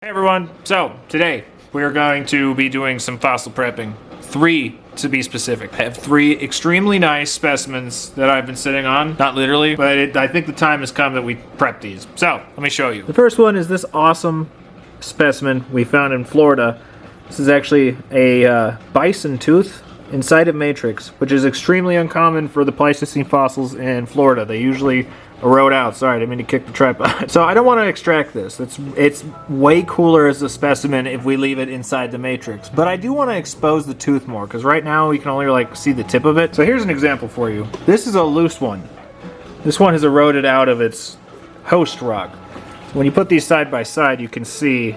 Hey everyone, so today we're going to be doing some fossil prepping. 3 to be specific. I have 3 extremely nice specimens that I've been sitting on. Not literally, but I think the time has come that we prep these. So, let me show you. The first one is this awesome specimen we found in Florida. This is actually a bison tooth inside a matrix, which is extremely uncommon for the Pleistocene fossils in Florida. They usually erode out. Sorry, I didn't mean to kick the tripod. So I don't want to extract this. It's way cooler as a specimen if we leave it inside the matrix. But I do want to expose the tooth more, because right now we can only see the tip of it. So here's an example for you. This is a loose one. This one has eroded out of its host rock. So when you put these side by side, you can see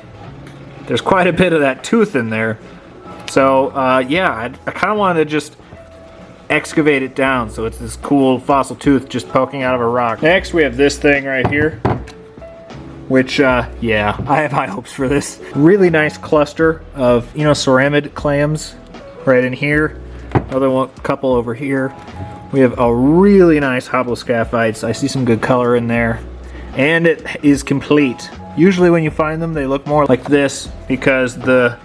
there's quite a bit of that tooth in there. So yeah, I kind of wanted to just excavate it down so it's this cool fossil tooth just poking out of a rock. Next we have this thing right here, which yeah, I have high hopes for this. Really nice cluster of, ceramid clams right in here. Another one, couple over here. We have a really nice scaphites. I see some good color in there, and it is complete. Usually when you find them, they look more like this because the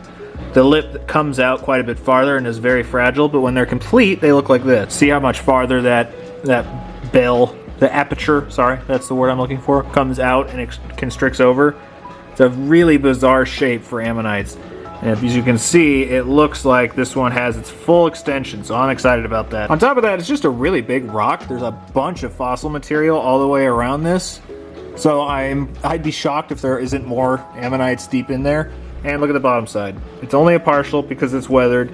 lip comes out quite a bit farther and is very fragile, but when they're complete, they look like this. See how much farther that bell, the aperture, sorry, that's the word I'm looking for, comes out and constricts over. It's a really bizarre shape for ammonites. And as you can see, it looks like this one has its full extension, so I'm excited about that. On top of that, it's just a really big rock. There's a bunch of fossil material all the way around this. So I'd be shocked if there isn't more ammonites deep in there. And look at the bottom side. It's only a partial because it's weathered,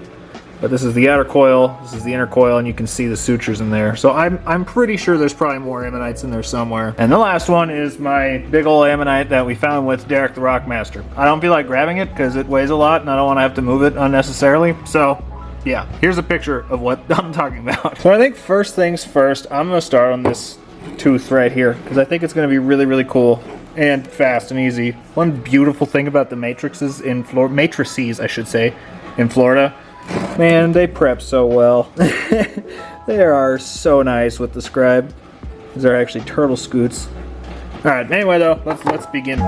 but this is the outer coil, this is the inner coil, and you can see the sutures in there. So I'm pretty sure there's probably more ammonites in there somewhere. And the last one is my big old ammonite that we found with Derek the Rockmaster. I don't feel like grabbing it because it weighs a lot and I don't want to have to move it unnecessarily. So yeah, here's a picture of what I'm talking about. So I think first things first, I'm going to start on this tooth right here because I think it's going to be really, really cool. And fast and easy. One beautiful thing about the matrices in Florida, matrices I should say, in Florida, man, they prep so well. They are so nice with the scribe. These are actually turtle scoots. All right. Anyway, though, let's begin.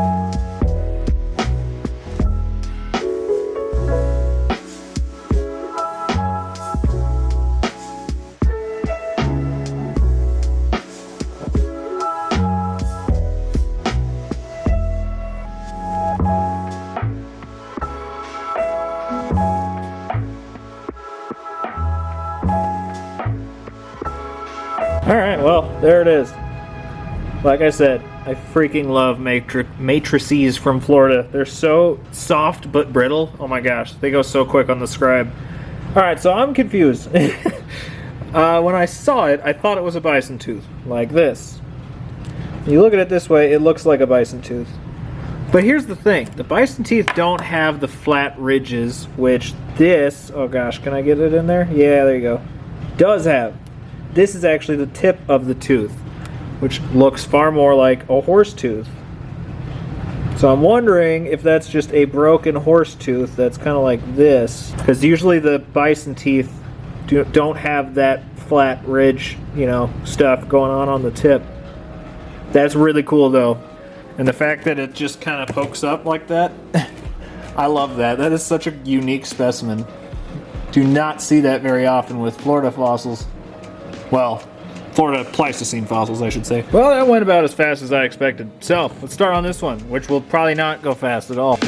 Alright, well, there it is. Like I said, I freaking love matrices from Florida. They're so soft but brittle. Oh my gosh, they go so quick on the scribe. Alright, so I'm confused. When I saw it, I thought it was a bison tooth, like this. When you look at it this way, it looks like a bison tooth. But here's the thing, the bison teeth don't have the flat ridges, which this, oh gosh, can I get it in there? Yeah, there you go. Does have. This is actually the tip of the tooth, which looks far more like a horse tooth. So I'm wondering if that's just a broken horse tooth that's kind of like this, because usually the bison teeth don't have that flat ridge, stuff going on the tip. That's really cool though. And the fact that it just kind of pokes up like that, I love that. That is such a unique specimen. Do not see that very often with Florida fossils. Well, Florida Pleistocene fossils, I should say. Well, that went about as fast as I expected. So, let's start on this one, which will probably not go fast at all.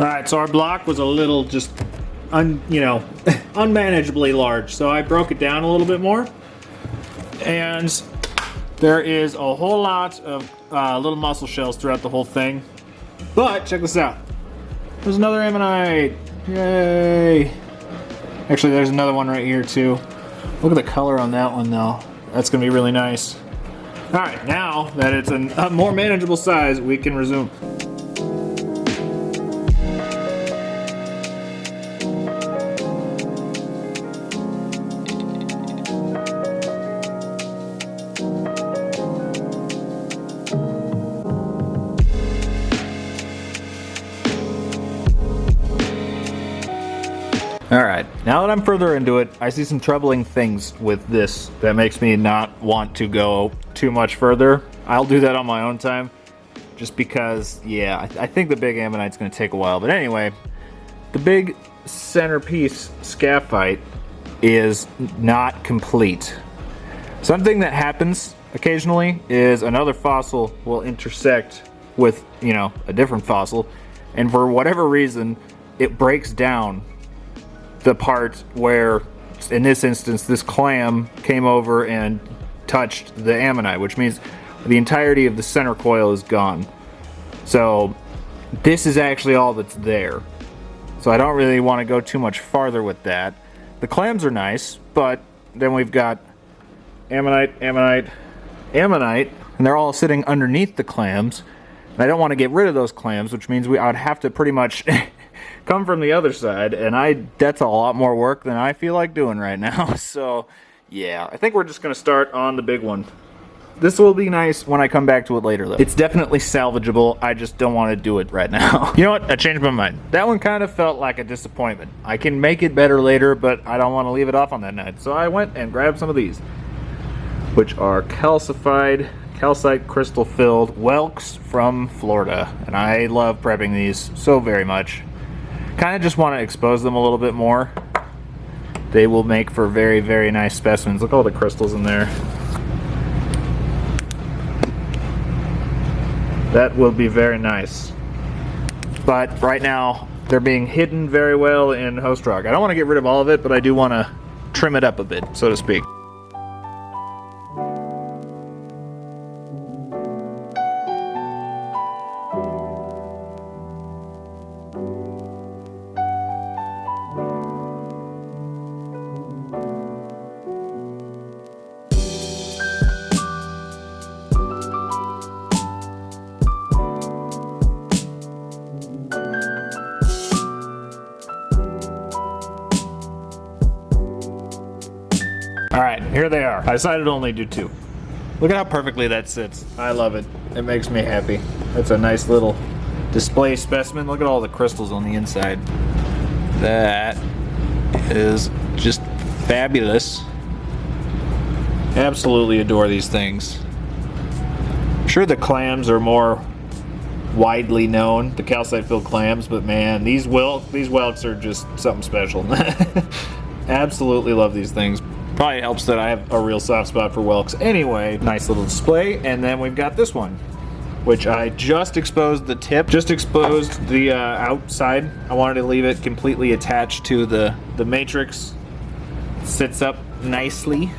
Alright, so our block was a little just, unmanageably large. So I broke it down a little bit more. And there is a whole lot of little mussel shells throughout the whole thing. But, check this out. There's another ammonite. Yay! Actually, there's another one right here too. Look at the color on that one though. That's gonna be really nice. Alright, now that it's a more manageable size, we can resume. Alright, now that I'm further into it, I see some troubling things with this that makes me not want to go too much further. I'll do that on my own time. Just because, yeah, I think the big ammonite's going to take a while. But anyway, the big centerpiece scaphite is not complete. Something that happens occasionally is another fossil will intersect with, you know, a different fossil, and for whatever reason, it breaks down the part where, in this instance, this clam came over and touched the ammonite, which means the entirety of the center coil is gone. So this is actually all that's there. So I don't really want to go too much farther with that. The clams are nice, but then we've got ammonite, ammonite, ammonite, and they're all sitting underneath the clams. And I don't want to get rid of those clams, which means I'd have to pretty much come from the other side, and that's a lot more work than I feel like doing right now. So yeah, I think we're just going to start on the big one. This will be nice when I come back to it later, though. It's definitely salvageable. I just don't want to do it right now. You know what? I changed my mind. That one kind of felt like a disappointment. I can make it better later, but I don't want to leave it off on that night. So I went and grabbed some of these, which are calcified, calcite crystal filled Whelks from Florida. And I love prepping these so very much. Kind of just want to expose them a little bit more. They will make for very, very nice specimens. Look at all the crystals in there. That will be very nice. But right now, they're being hidden very well in host rock. I don't want to get rid of all of it, but I do want to trim it up a bit, so to speak. Alright, here they are. I decided to only do two. Look at how perfectly that sits. I love it. It makes me happy. That's a nice little display specimen. Look at all the crystals on the inside. That is just fabulous. Absolutely adore these things. I'm sure the clams are more widely known, the calcite-filled clams, but man, these whelks are just something special. Absolutely love these things. Probably helps that I have a real soft spot for whelks. Anyway, nice little display. And then we've got this one, which I just exposed the tip, just exposed the outside. I wanted to leave it completely attached to the matrix. Sits up nicely.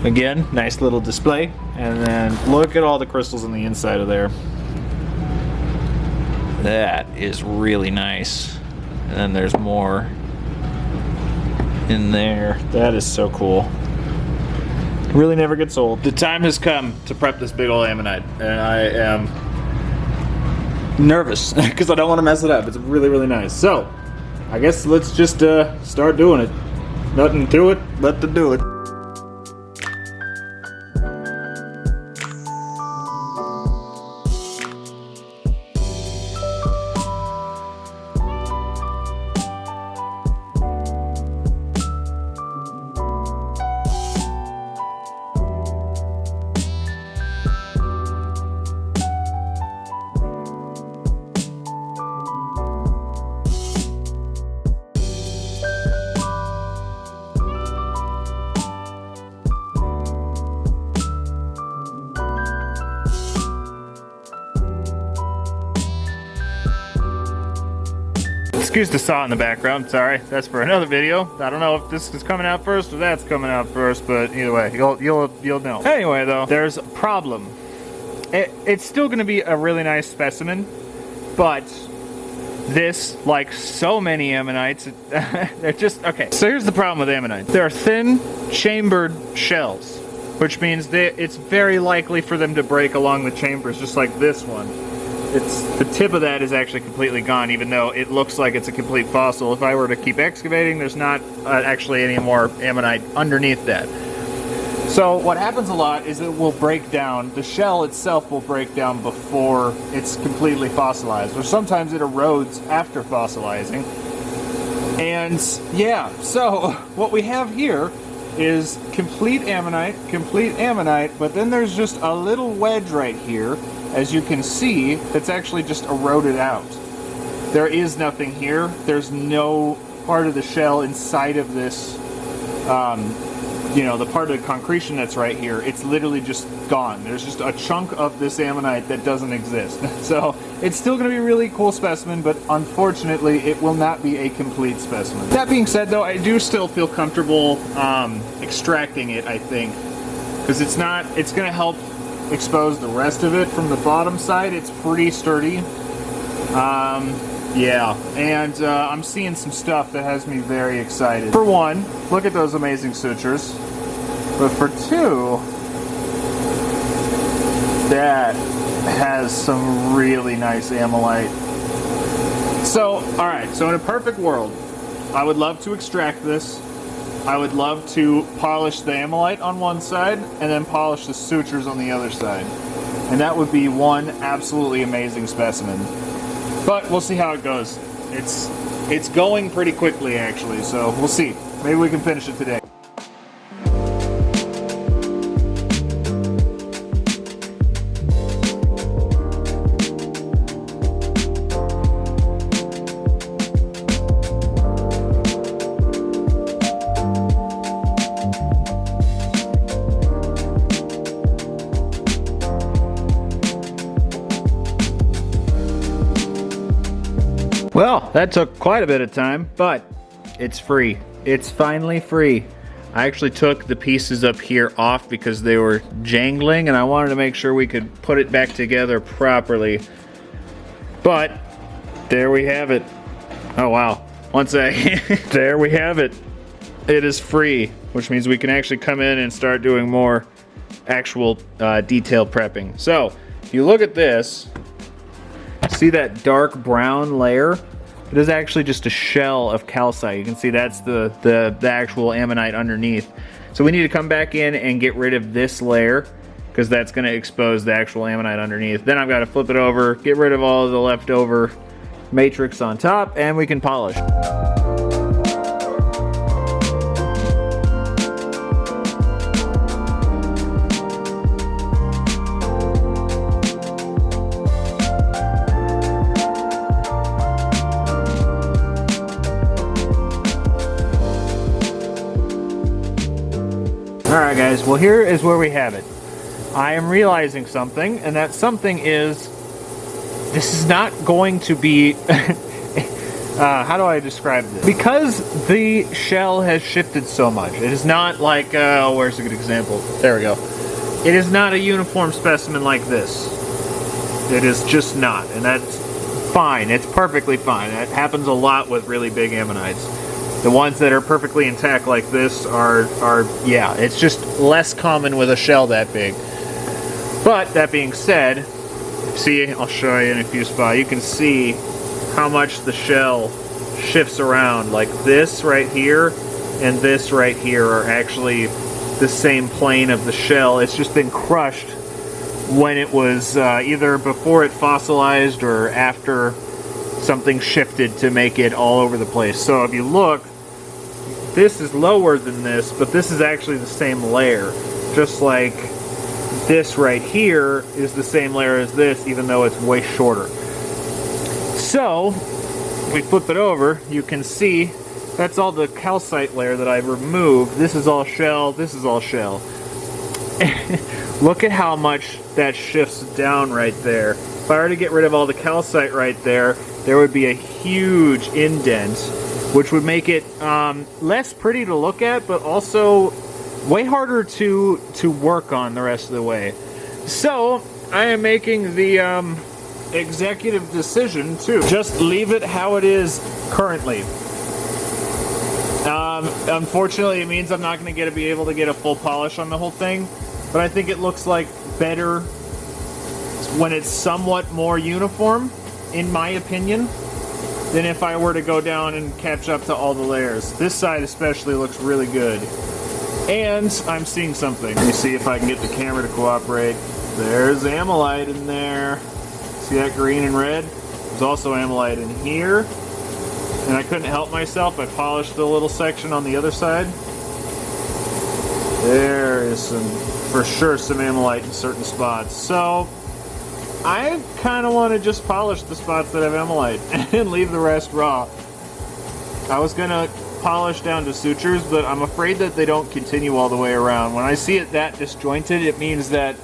Again, nice little display. And then look at all the crystals on the inside of there. That is really nice. And then there's more in there. That is so cool. Really never gets old. The time has come to prep this big old ammonite, and I am nervous because I don't want to mess it up. It's really, really nice. So I guess let's just start doing it. Nothing to it, let them do it. Excuse the saw in the background, sorry. That's for another video. I don't know if this is coming out first or that's coming out first, but either way, you'll know. Anyway though, there's a problem. It's still gonna be a really nice specimen, but this, like so many ammonites, they're just, okay. So here's the problem with ammonites. They're thin, chambered shells, which means it's very likely for them to break along the chambers, just like this one. The tip of that is actually completely gone, even though it looks like it's a complete fossil. If I were to keep excavating, there's not actually any more ammonite underneath that. So what happens a lot is it will break down. The shell itself will break down before it's completely fossilized, or sometimes it erodes after fossilizing. And yeah, so what we have here is complete ammonite, but then there's just a little wedge right here, as you can see, that's actually just eroded out. There is nothing here. There's no part of the shell inside of this, you know, the part of the concretion that's right here. It's literally just gone. There's just a chunk of this ammonite that doesn't exist. So it's still going to be a really cool specimen, but unfortunately it will not be a complete specimen. That being said though, I do still feel comfortable extracting it, I think, because it's going to help expose the rest of it from the bottom side. It's pretty sturdy. Yeah, and I'm seeing some stuff that has me very excited. For one, look at those amazing sutures. But for two, that has some really nice ammolite. So, alright, so in a perfect world, I would love to extract this. I would love to polish the ammolite on one side and then polish the sutures on the other side. And that would be one absolutely amazing specimen. But we'll see how it goes. It's going pretty quickly actually, so we'll see. Maybe we can finish it today. Well, that took quite a bit of time, but it's free. It's finally free. I actually took the pieces up here off because they were jangling and I wanted to make sure we could put it back together properly. But there we have it. Oh wow, one sec. There we have it. It is free, which means we can actually come in and start doing more actual detailed prepping. So, if you look at this, see that dark brown layer? It is actually just a shell of calcite. You can see that's the actual ammonite underneath. So we need to come back in and get rid of this layer because that's going to expose the actual ammonite underneath. Then I've got to flip it over, get rid of all of the leftover matrix on top, and we can polish. Alright guys, well here is where we have it. I am realizing something, and that something is, this is not going to be, how do I describe this? Because the shell has shifted so much. It is not like, oh, where's a good example? There we go. It is not a uniform specimen like this. It is just not, and that's fine. It's perfectly fine. That happens a lot with really big ammonites. The ones that are perfectly intact like this are yeah, it's just less common with a shell that big. But that being said, see, I'll show you in a few spots. You can see how much the shell shifts around. Like this right here and this right here are actually the same plane of the shell. It's just been crushed when it was either before it fossilized or after something shifted to make it all over the place. So if you look, this is lower than this, but this is actually the same layer. Just like this right here is the same layer as this, even though it's way shorter. So, we flip it over, you can see that's all the calcite layer that I've removed. This is all shell, this is all shell. Look at how much that shifts down right there. If I were to get rid of all the calcite right there, there would be a huge indent, which would make it less pretty to look at, but also way harder to work on the rest of the way. So, I am making the executive decision to just leave it how it is currently. Unfortunately, it means I'm not going to be able to get a full polish on the whole thing, but I think it looks like better when it's somewhat more uniform, in my opinion, than if I were to go down and catch up to all the layers. This side especially looks really good. And I'm seeing something. Let me see if I can get the camera to cooperate. There's ammolite in there. See that green and red? There's also ammolite in here. And I couldn't help myself. I polished the little section on the other side. There is for sure some ammolite in certain spots. So I kind of want to just polish the spots that have ammolite and leave the rest raw. I was gonna polish down to sutures, but I'm afraid that they don't continue all the way around. When I see it that disjointed, it means that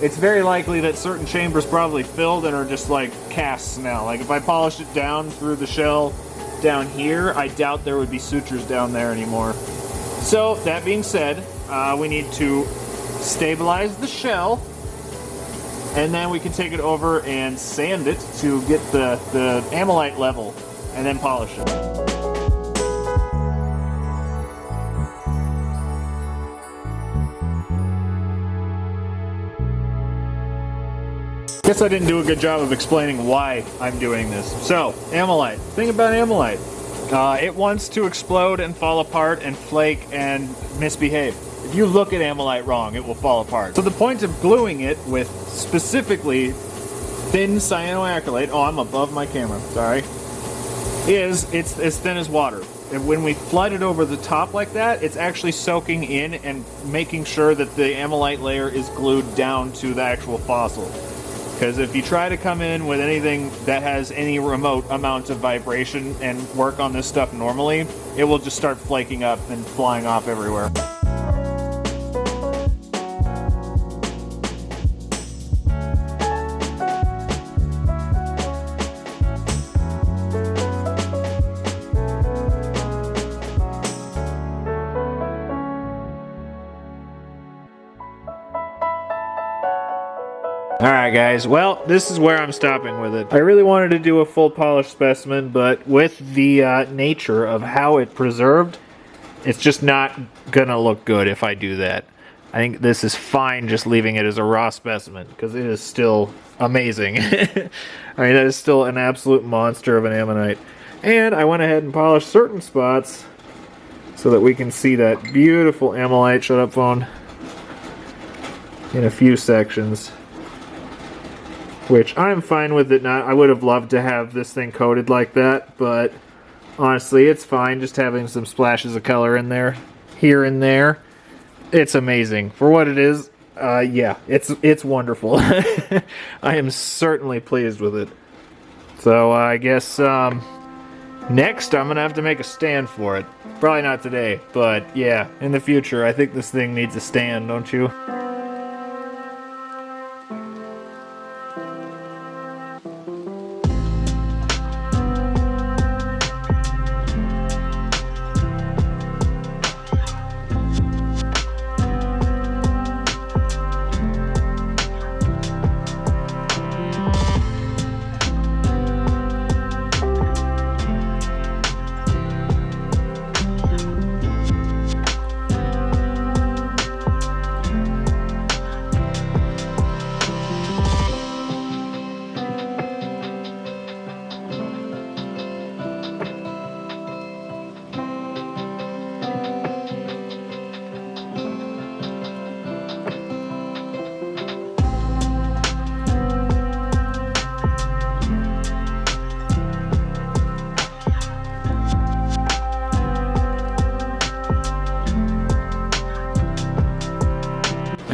it's very likely that certain chambers probably filled and are just like casts now. Like if I polished it down through the shell down here, I doubt there would be sutures down there anymore. So that being said, we need to stabilize the shell, and then we can take it over and sand it to get the ammolite level, and then polish it. Guess I didn't do a good job of explaining why I'm doing this. So, ammolite. Thing about ammolite. It wants to explode and fall apart and flake and misbehave. If you look at ammolite wrong, it will fall apart. So the point of gluing it with specifically thin cyanoacrylate, oh, I'm above my camera, sorry, is it's as thin as water. And when we flood it over the top like that, it's actually soaking in and making sure that the ammolite layer is glued down to the actual fossil. Because if you try to come in with anything that has any remote amount of vibration and work on this stuff normally, it will just start flaking up and flying off everywhere. Alright guys, well, this is where I'm stopping with it. I really wanted to do a full polished specimen, but with the nature of how it preserved, it's just not gonna look good if I do that. I think this is fine just leaving it as a raw specimen, because it is still amazing. I mean, that is still an absolute monster of an ammonite. And I went ahead and polished certain spots so that we can see that beautiful ammolite, shut up phone, in a few sections. Which I'm fine with it not. I would have loved to have this thing coated like that, but honestly, it's fine just having some splashes of color in there, here and there. It's amazing. For what it is, yeah, it's wonderful. I am certainly pleased with it. So I guess next I'm going to have to make a stand for it. Probably not today, but yeah, in the future, I think this thing needs a stand, don't you?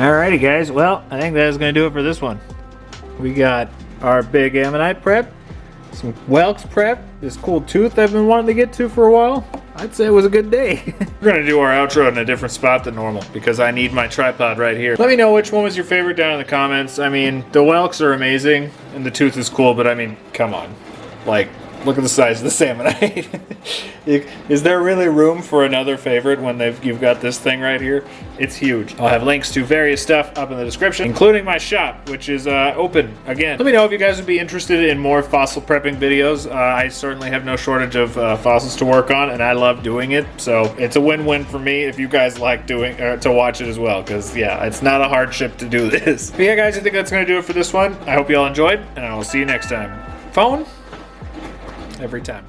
Alrighty guys, well, I think that is going to do it for this one. We got our big ammonite prep, some Whelks prep, this cool tooth I've been wanting to get to for a while. I'd say it was a good day. We're going to do our outro in a different spot than normal because I need my tripod right here. Let me know which one was your favorite down in the comments. I mean, the Whelks are amazing and the tooth is cool, but I mean, come on. Like, look at the size of this ammonite. Is there really room for another favorite when you've got this thing right here? It's huge. I'll have links to various stuff up in the description, including my shop, which is open again. Let me know if you guys would be interested in more fossil prepping videos. I certainly have no shortage of fossils to work on, and I love doing it. So it's a win-win for me if you guys like to watch it as well, because yeah, it's not a hardship to do this. But yeah, guys, I think that's going to do it for this one. I hope you all enjoyed, and I will see you next time. Phone? Every time.